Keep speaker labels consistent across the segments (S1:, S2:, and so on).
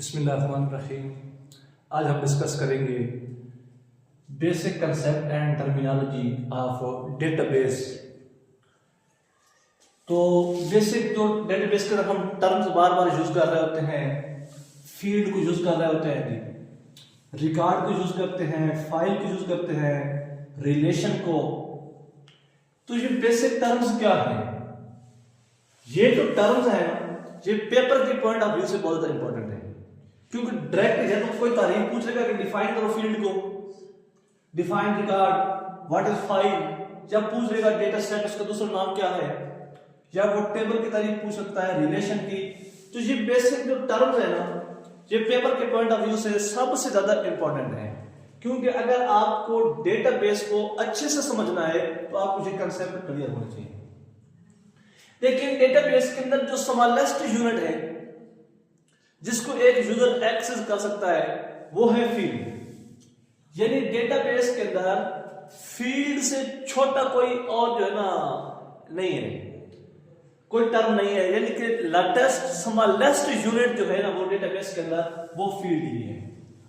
S1: बिस्मिल्लाहिर्रहमानिर्रहीम। आज हम डिस्कस करेंगे basic concept and terminology of database. तो बेसिक जो डेटाबेस के हम टर्म्स बार बार यूज कर रहे होते हैं, फील्ड को यूज कर रहे होते हैं, रिकॉर्ड को यूज करते हैं, फाइल को यूज करते हैं, रिलेशन को। तो ये बेसिक टर्म्स क्या है? ये जो टर्म्स है ये पेपर के पॉइंट ऑफ व्यू से बहुत ज्यादा इंपॉर्टेंट है, क्योंकि डायरेक्ट है तो कोई तारीफ पूछेगा कि डिफाइन करो फील्ड को, define record, what is file, जब पूछ लेगा डेटा सेट उसका दूसरा नाम क्या है, या वो टेबल की तारीफ पूछ सकता है, रिलेशन की। तो ये बेसिक जो टर्म्स है ना, ये पेपर के पॉइंट ऑफ व्यू से सबसे ज्यादा इंपॉर्टेंट है, क्योंकि अगर आपको डेटाबेस को अच्छे से समझना है तो आपको ये कंसेप्ट क्लियर होना चाहिए। देखिए, डेटाबेस के अंदर जो स्मॉलेस्ट यूनिट है जिसको एक यूजर एक्सेस कर सकता है वो है फील्ड। यानी डेटाबेस के अंदर फील्ड से छोटा कोई और जो है ना नहीं है, कोई टर्म नहीं है। यानी कि लार्जेस्ट स्मॉलेस्ट यूनिट जो है ना वो डेटाबेस के अंदर वो फील्ड ही है।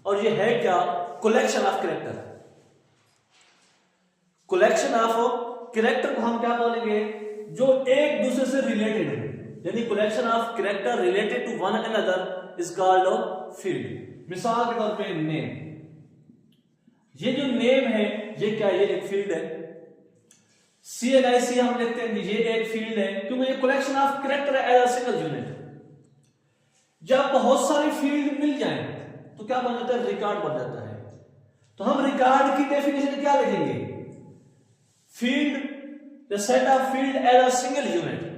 S1: और ये है क्या? Collection of character. Collection of character को हम क्या बोलेंगे? जो एक दूसरे से रिलेटेड है, यानी collection of character related to one another is called field. मिसाल के तौर पे नेम, ये जो नेम है ये क्या? ये एक फील्ड है। CNIC हम लिखते हैं, ये एक फील्ड है क्योंकि ये कलेक्शन ऑफ कैरेक्टर है एज अ सिंगल यूनिट। जब बहुत सारी फील्ड मिल जाए तो क्या बन जाता है? रिकॉर्ड बन जाता है। तो हम रिकॉर्ड की डेफिनेशन क्या लिखेंगे? Field the set of field as a single unit.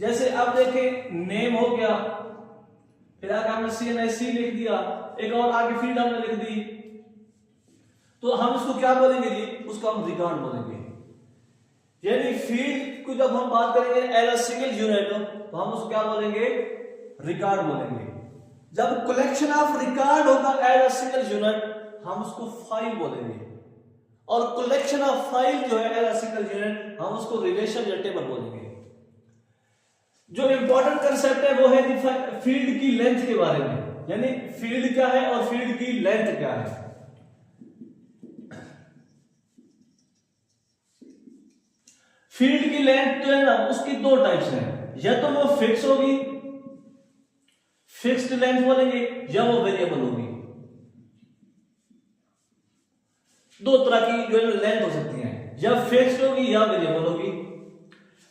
S1: जैसे अब देखें, नेम हो गया, फिर आगे हमने CNIC लिख दिया, एक और आगे फील्ड हमने लिख दी, तो हम इसको क्या बोलेंगे जी? उसको हम रिकॉर्ड बोलेंगे। यानी फील्ड को जब हम बात करेंगे एज अ सिंगल यूनिट तो हम उसको क्या बोलेंगे? रिकॉर्ड बोलेंगे। जब कलेक्शन ऑफ रिकॉर्ड होगा एज अ सिंगल यूनिट हम उसको फाइल बोलेंगे। और कलेक्शन ऑफ फाइल जो है एज अ सिंगल यूनिट हम उसको रिलेशन या टेबल बोलेंगे। जो इंपॉर्टेंट कंसेप्ट है वो है फील्ड की लेंथ के बारे में, यानी फील्ड क्या है और फील्ड की लेंथ क्या है। फील्ड की लेंथ जो है ना उसकी दो टाइप्स हैं, या तो वो फिक्स होगी, फिक्स्ड लेंथ बोलेंगे, या वो वेरिएबल होगी। दो तरह की जो है लेंथ हो सकती है, या फिक्स्ड होगी या वेरिएबल होगी।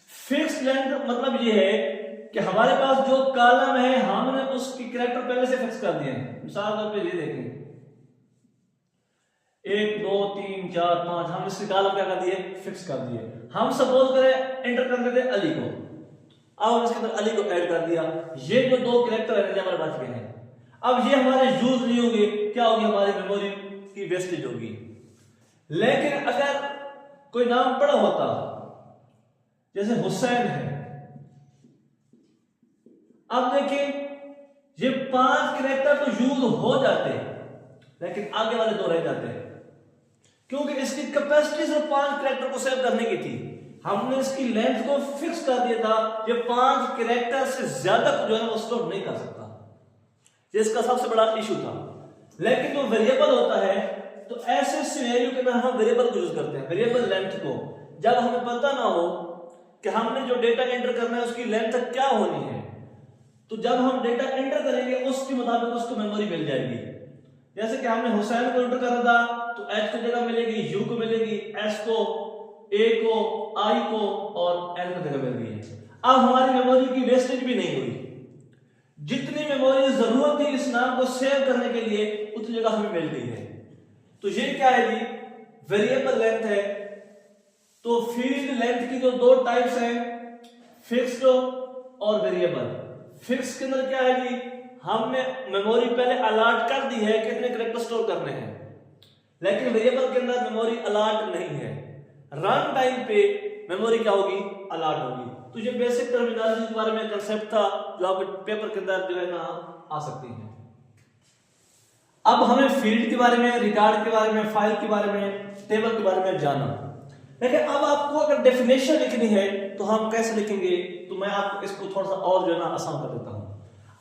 S1: फिक्स्ड लेंथ मतलब ये है कि हमारे पास जो कॉलम है हमने उसकी कैरेक्टर पहले से फिक्स कर दिए हैं। मिसाल तौर पे ये देखें, 1 2 3 4 5 हम इसके कॉलम क्या कर दिए? फिक्स कर दिए। हम सपोज करें एंटर कर देते अली को, अब हम इसके अंदर अली को ऐड कर दिया। ये जो दो कैरेक्टर है हमारे पास के हैं, अब ये हमारे यूज नहीं होंगे, क्या होगी? हमारी मेमोरी की वेस्टेज होगी। लेकिन अगर कोई नाम बड़ा होता, जैसे हुसैन है, अब देखिए ये 5 कैरेक्टर तो यूज हो जाते हैं लेकिन आगे वाले 2 रह जाते हैं, क्योंकि इसकी कैपेसिटी सिर्फ 5 कैरेक्टर को सेव करने की थी। हमने इसकी लेंथ को फिक्स कर दिया था, ये 5 कैरेक्टर से ज्यादा जो है वो स्टोर नहीं कर सकता, ये इसका सबसे बड़ा इशू था। लेकिन जो वेरिएबल होता है तो ऐसे सिनेरियो के अंदर हम वेरिएबल को यूज करते हैं, वेरिएबल लेंथ को। जब हमें पता ना हो कि हमने जो डेटा एंटर करना है उसकी लेंथ क्या होनी है, तो जब हम डेटा एंटर करेंगे उसके मुताबिक उसको मेमोरी मिल जाएगी। जैसे कि हमने हुसैन को एंटर करना था तो H को जगह मिलेगी, U को मिलेगी, S को, A को, I को और L को जगह मिल गई है। अब हमारी मेमोरी की वेस्टेज भी नहीं हुई, जितनी मेमोरी जरूरत थी इस नाम को सेव करने के लिए उतनी जगह हमें मिल गई है। तो ये क्या है जी? वेरिएबल लेंथ है। तो फील्ड लेंथ की जो 2 टाइप्स हैं, फिक्स्ड और वेरिएबल। फिक्स के अंदर क्या है जी? हमने मेमोरी पहले अलॉट कर दी है कितने कैरेक्टर स्टोर करने हैं, लेकिन वेरिएबल के अंदर मेमोरी अलॉट नहीं है। रन टाइम पे मेमोरी क्या होगी? अलॉट होगी। तो ये बेसिक टर्मिनोलॉजी के बारे में कंसेप्ट था जो आपके पेपर के अंदर जो है ना आ सकती है। अब हमें फील्ड के बारे में, रिकॉर्ड के बारे में, फाइल के बारे में, टेबल के बारे में जाना। लेकिन अब आपको अगर डेफिनेशन लिखनी है तो हम कैसे लिखेंगे? तो मैं आपको इसको थोड़ा सा और जो है ना आसान कर देता हूं।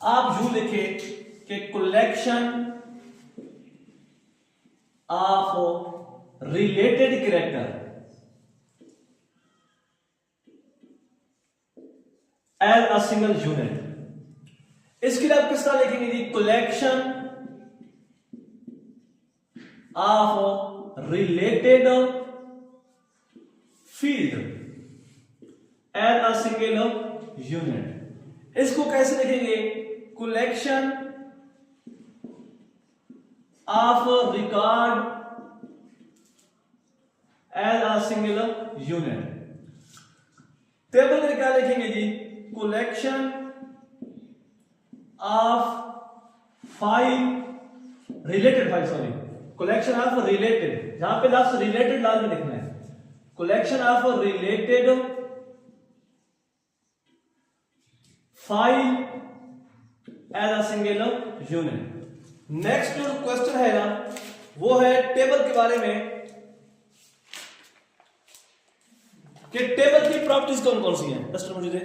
S1: आप यू लिखे कि collection of related character as a single unit. इसके लिए आप किस तरह लिखेंगे जी? Collection of related field as a single unit. इसको कैसे लिखेंगे? Collection of record as a single unit. Table में क्या लिखेंगे जी? Collection of file related file, sorry collection of related, जहां पे लास्ट रिलेटेड लाल में लिखना है। Collection of related file as a single unit. Next जो क्वेश्चन है ना वो है टेबल के बारे में कि टेबल की प्रॉपर्टीज कौन कौन सी हैं। डस्टर मुझे दे।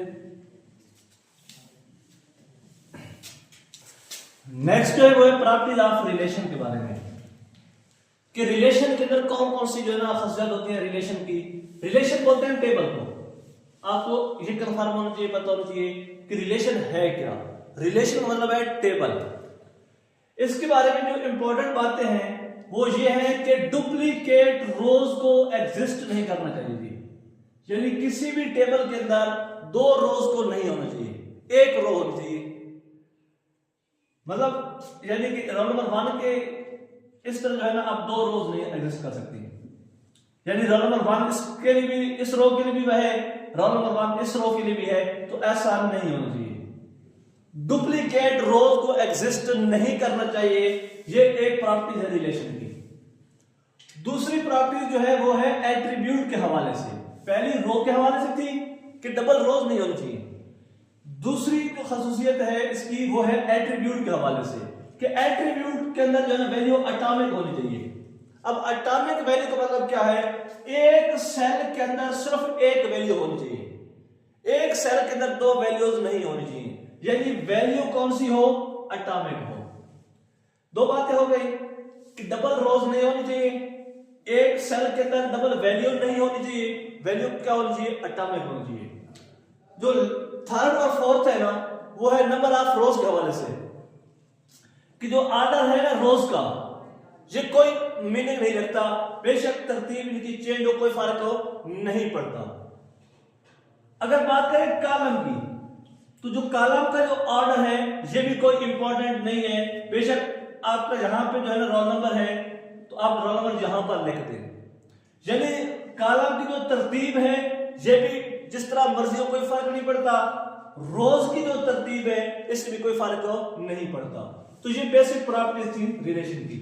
S1: नेक्स्ट जो है वो है प्रॉपर्टीज ऑफ रिलेशन के बारे में कि रिलेशन के अंदर कौन कौन सी जो है ना खासियत होती है रिलेशन की। रिलेशन बोलते हैं टेबल को। आपको ये कंफर्म होना चाहिए, पता होना चाहिए कि रिलेशन है क्या। रिलेशन का मतलब है टेबल। इसके बारे में जो इंपॉर्टेंट बातें हैं वो ये है कि डुप्लीकेट रोज को एग्जिस्ट नहीं करना चाहिए जी। यानी किसी भी टेबल के अंदर दो रोज को नहीं होना चाहिए, एक रो होनी चाहिए। मतलब यानी कि रोल नंबर 1 के इस तरह जो है ना आप दो रोज नहीं एग्जिस्ट कर सकती। यानी रोल नंबर 1 इसके लिए भी, इस रो के लिए भी वह है, रोल नंबर 1 इस रो के लिए भी है, तो ऐसा नहीं होना चाहिए। डुप्लीकेट रोज को एग्जिस्ट नहीं करना चाहिए। ये एक प्रॉपर्टी है रिलेशन की। दूसरी प्रॉपर्टी जो है वो है एट्रीब्यूट के हवाले से। पहली रो के हवाले से थी कि डबल रोज नहीं होनी चाहिए। दूसरी जो खासियत है इसकी वो है एट्रीब्यूट के हवाले से कि एट्रीब्यूट के अंदर जो है वैल्यू एटॉमिक होनी चाहिए। अब एटॉमिक वैल्यू का मतलब क्या है? एक सेल के अंदर सिर्फ एक वैल्यू होनी चाहिए, एक सेल के अंदर दो वैल्यूज नहीं होनी चाहिए। यानी वैल्यू कौन सी हो? एटॉमिक हो। दो बातें हो गई कि डबल रोज नहीं होनी चाहिए, एक सेल के अंदर डबल वैल्यू नहीं होनी चाहिए। वैल्यू क्या होनी चाहिए? एटॉमिक होनी चाहिए। जो थर्ड और फोर्थ है ना वो है नंबर ऑफ रोज के हवाले से कि जो ऑर्डर है ना रोज का ये कोई मीनिंग नहीं रखता। बेशक तरतीब इनकी चेंज हो, कोई फर्क हो नहीं पड़ता। अगर बात करें कॉलम की तो जो कॉलम का जो ऑर्डर है ये भी कोई इंपॉर्टेंट नहीं है। बेशक आपका यहां पे जो है ना रोल नंबर है तो आप रोल नंबर यहां पर लिख दें। यानी कॉलम की जो तरतीब है ये भी जिस तरह मर्जी हो, कोई फर्क नहीं पड़ता। रोज की जो तरतीब है इससे भी कोई फर्क नहीं पड़ता। तो ये बेसिक प्रॉपर्टीज थी रिलेशन की।